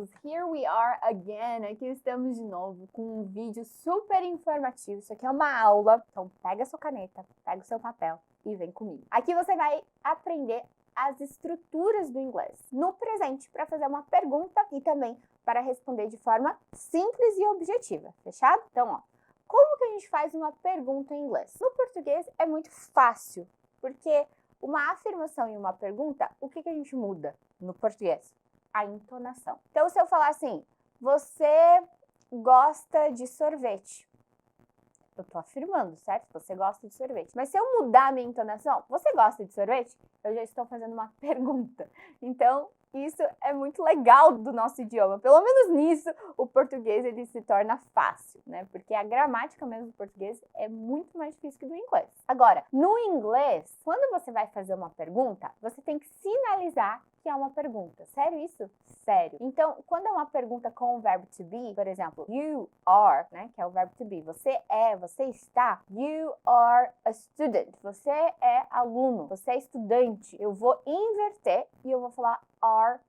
amigos! Here we are again! Aqui estamos de novo com um vídeo super informativo. Isso aqui é uma aula, então pega sua caneta, pega o seu papel e vem comigo. Aqui você vai aprender as estruturas do inglês no presente para fazer uma pergunta e também para responder de forma simples e objetiva, fechado? Então, ó, como que a gente faz uma pergunta em inglês? No português é muito fácil, porque uma afirmação e uma pergunta, o que a gente muda no português? A entonação. Então, se eu falar assim, você gosta de sorvete? Eu tô afirmando, certo? Você gosta de sorvete. Mas se eu mudar a minha entonação, você gosta de sorvete? Eu já estou fazendo uma pergunta. Então, isso é muito legal do nosso idioma. Pelo menos nisso, o português ele se torna fácil, né? Porque a gramática mesmo do português é muito mais difícil que do inglês. Agora, no inglês, quando você vai fazer uma pergunta, você tem que sinalizar que é uma pergunta. Sério isso? Sério. Então, quando é uma pergunta com o verbo to be, por exemplo, you are, né, que é o verbo to be, você é, você está, you are a student, você é aluno, você é estudante. Eu vou inverter e eu vou falar are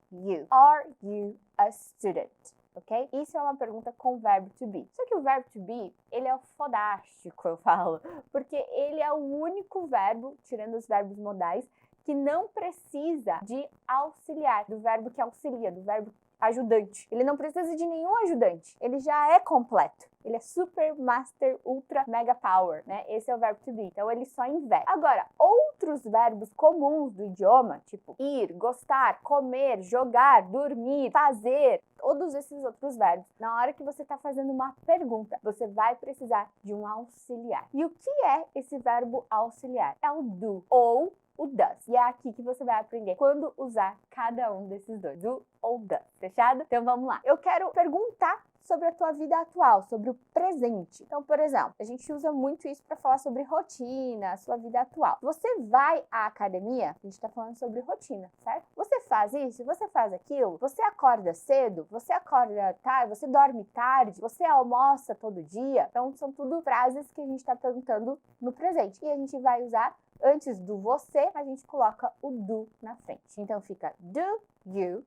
you a student? Ok? Isso é uma pergunta com o verbo to be. Só que o verbo to be, ele é o fodástico, eu falo, porque ele é o único verbo, tirando os verbos modais, que não precisa de auxiliar, do verbo que auxilia, do verbo ajudante. Ele não precisa de nenhum ajudante, ele já é completo. Ele é super, master, ultra, mega power, né? Esse é o verbo to be, então ele só inverte. Agora, outros verbos comuns do idioma, tipo ir, gostar, comer, jogar, dormir, fazer, todos esses outros verbos, na hora que você está fazendo uma pergunta, você vai precisar de um auxiliar. E o que é esse verbo auxiliar? É o do ou o does. E é aqui que você vai aprender quando usar cada um desses dois, do ou does, fechado? Então vamos lá. Eu quero perguntar sobre a tua vida atual, sobre o presente. Então, por exemplo, a gente usa muito isso para falar sobre rotina, a sua vida atual. Você vai à academia? A gente está falando sobre rotina, certo? Você faz isso? Você faz aquilo? Você acorda cedo? Você acorda tarde? Você dorme tarde? Você almoça todo dia? Então, são tudo frases que a gente está perguntando no presente. E a gente vai usar antes do você, a gente coloca o do na frente. Então, fica do you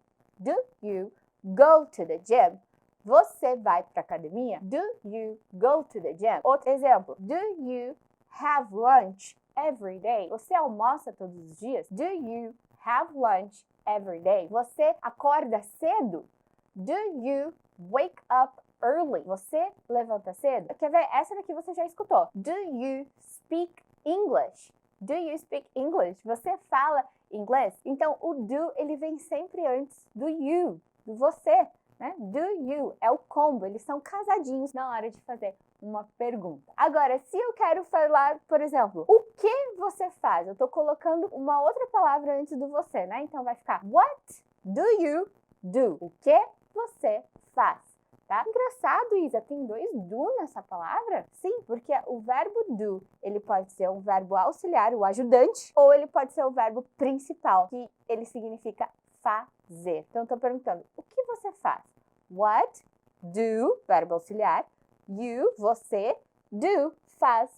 go to the gym? Você vai para a academia? Do you go to the gym? Outro exemplo. Do you have lunch every day? Você almoça todos os dias? Do you have lunch every day? Você acorda cedo? Do you wake up early? Você levanta cedo? Quer ver? Essa daqui você já escutou. Do you speak English? Do you speak English? Você fala inglês? Então, o do, ele vem sempre antes do you, do você. Né? Do you é o combo, eles são casadinhos na hora de fazer uma pergunta. Agora, se eu quero falar, por exemplo, o que você faz? Eu tô colocando uma outra palavra antes do você, né? Então vai ficar what do you do? O que você faz? Tá? Engraçado, Isa, tem dois do nessa palavra? Sim, porque o verbo do, ele pode ser um verbo auxiliar, o ajudante, ou ele pode ser o verbo principal, que ele significa fazer. Então, eu tô perguntando, o que você faz? What do, verbo auxiliar, you, você, do, faz,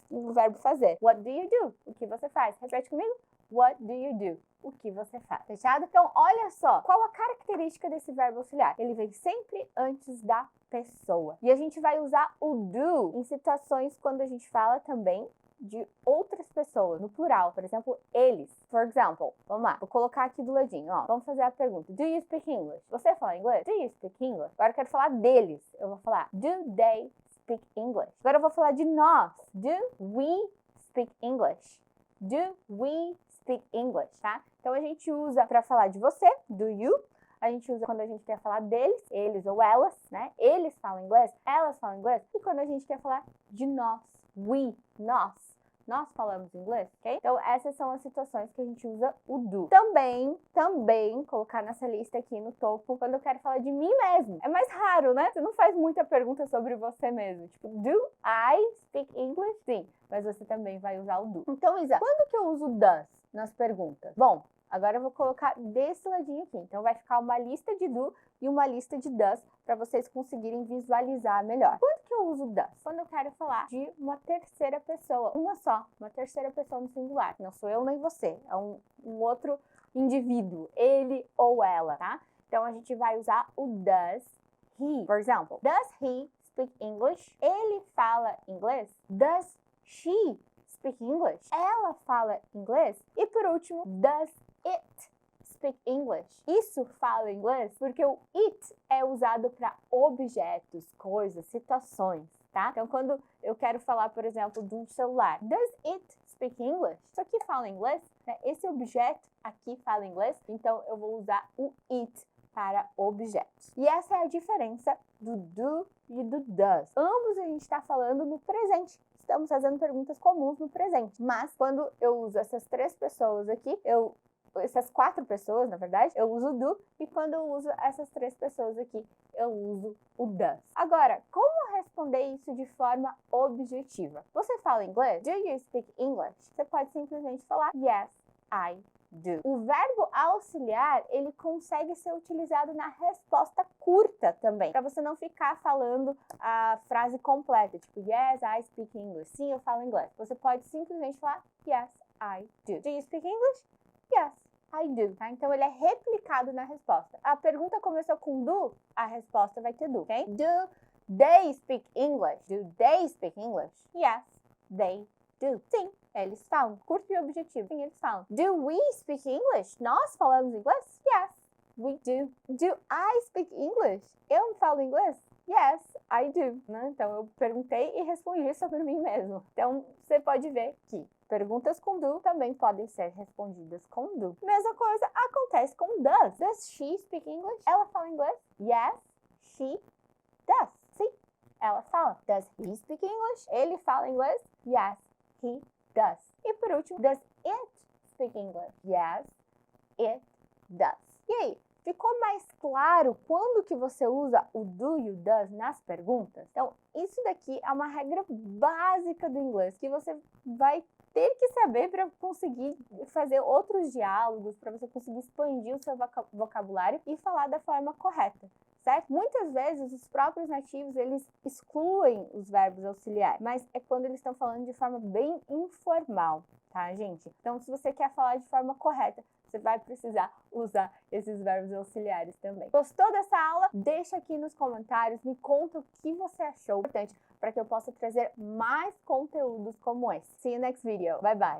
o verbo fazer. What do you do? O que você faz? Repete comigo. What do you do? O que você faz? Fechado? Então, olha só, qual a característica desse verbo auxiliar? Ele vem sempre antes da pessoa. E a gente vai usar o do em situações quando a gente fala também de outras pessoas, no plural, por exemplo, eles. For example, vamos lá, vou colocar aqui do ladinho, ó. Vamos fazer a pergunta. Do you speak English? Você fala inglês? Do you speak English? Agora eu quero falar deles. Eu vou falar, do they speak English? Agora eu vou falar de nós. Do we speak English? Do we speak English, tá? Então a gente usa para falar de você, do you. A gente usa quando a gente quer falar deles, eles ou elas, né? Eles falam inglês, elas falam inglês. E quando a gente quer falar de nós, we, nós falamos inglês, ok? Então, essas são as situações que a gente usa o do. Também, colocar nessa lista aqui no topo, quando eu quero falar de mim mesmo. É mais raro, né? Você não faz muita pergunta sobre você mesmo. Tipo, do I speak English? Sim, mas você também vai usar o do. Então, Isa, quando que eu uso does nas perguntas? Bom, agora eu vou colocar desse ladinho aqui. Então, vai ficar uma lista de do e uma lista de does para vocês conseguirem visualizar melhor. Quando que eu uso does? Quando eu quero falar de uma terceira pessoa, uma terceira pessoa no singular. Não sou eu nem você, é um outro indivíduo, ele ou ela, tá? Então, a gente vai usar o does he. For example, does he speak English? Ele fala inglês? Does she speak English? Ela fala inglês? E por último, does it speak English? Isso fala inglês? Porque o it é usado para objetos, coisas, situações, tá? Então, quando eu quero falar, por exemplo, de um celular, does it speak English? Isso aqui fala inglês, né? Esse objeto aqui fala inglês, então eu vou usar o it para objetos. E essa é a diferença do do e do does. Ambos a gente está falando no presente. Estamos fazendo perguntas comuns no presente. Mas quando eu uso essas três pessoas aqui, essas quatro pessoas, na verdade, eu uso do, e quando eu uso essas três pessoas aqui, eu uso o does. Agora, como responder isso de forma objetiva? Você fala inglês? Do you speak English? Você pode simplesmente falar yes, I do. O verbo auxiliar, ele consegue ser utilizado na resposta curta também, para você não ficar falando a frase completa, tipo yes, I speak English. Sim, eu falo inglês. Você pode simplesmente falar yes, I do. Do you speak English? Yes, I do. Tá? Então, ele é replicado na resposta. A pergunta começou com do, a resposta vai ter do, ok? Do they speak English? Do they speak English? Yes, they do. Sim, eles falam. Curto e objetivo. Sim, eles falam. Do we speak English? Nós falamos inglês? Yes, we do. Do I speak English? Eu falo inglês? Yes, I do. Né? Então, eu perguntei e respondi sobre mim mesmo. Então, você pode ver que perguntas com do também podem ser respondidas com do. Mesma coisa acontece com does. Does she speak English? Ela fala inglês? Yes, she does. Sim, ela fala. Does he speak English? Ele fala inglês? Yes, he does. E por último, does it speak English? Yes, it does. E aí, ficou mais claro quando que você usa o do e o does nas perguntas? Então, isso daqui é uma regra básica do inglês que você vai ter que saber para conseguir fazer outros diálogos, para você conseguir expandir o seu vocabulário e falar da forma correta, certo? Muitas vezes os próprios nativos, eles excluem os verbos auxiliares, mas é quando eles estão falando de forma bem informal, tá, gente? Então, se você quer falar de forma correta, você vai precisar usar esses verbos auxiliares também. Gostou dessa aula? Deixa aqui nos comentários, me conta o que você achou importante para que eu possa trazer mais conteúdos como esse. See you next video. Bye bye.